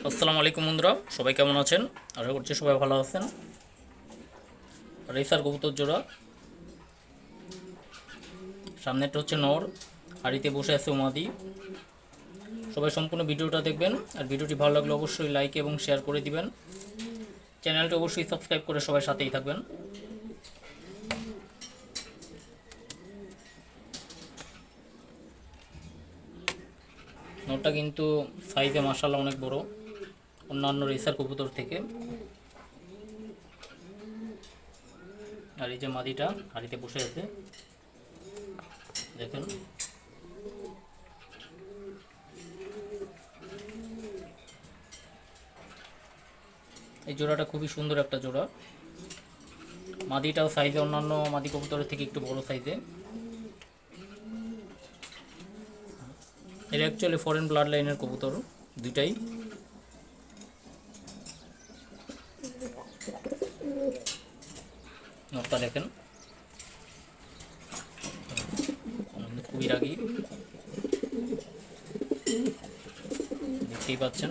আসসালামু আলাইকুম বন্ধুরা, সবাই কেমন আছেন? আশা করছি সবাই ভালো আছেন। রেসার কবুতর জোড়া, সামনেরটা হচ্ছে নর, হাড়িতে বসে আছে উমাদি। সবাই সম্পূর্ণ ভিডিওটা দেখবেন, আর ভিডিওটি ভালো লাগলে অবশ্যই লাইক এবং শেয়ার করে দিবেন। চ্যানেলটি অবশ্যই সাবস্ক্রাইব করে সবাই সাথেই থাকবেন। নরটা কিন্তু সাইজে মাশাআল্লাহ অনেক বড় অন্যান্য রেসার কবুতর থেকে। আর এই যে মাদিটা হাড়িতে বসে আছে, দেখেন। এই জোড়াটা খুবই সুন্দর একটা জোড়া। মাদিটাও সাইজে অন্যান্য মাদি কবুতরের থেকে একটু বড় সাইজে। এর অ্যাকচুয়ালি ফরেন ব্লাড লাইনের কবুতর দুইটাই। নটটা দেখেন, খুবই রাগী, দেখতেই পাচ্ছেন।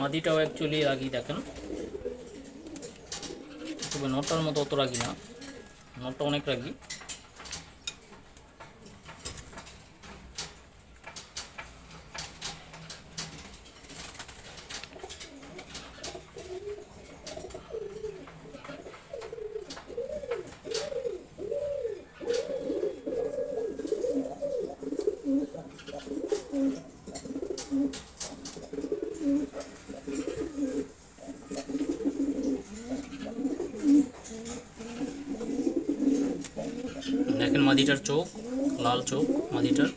মাদিটাও অ্যাকচুয়ালি রাগী, দেখেন। তবে নটার মতো অত রাগী না, নটটা অনেক রাগী। দেখেন মাদিটার চোখ, লাল চোখ মাদিটার।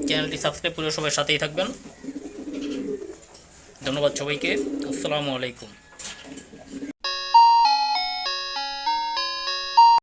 চ্যানেলটি সাবস্ক্রাইব করে সবাই সাথেই থাকবেন। ধন্যবাদ সবাইকে। আসসালামু আলাইকুম।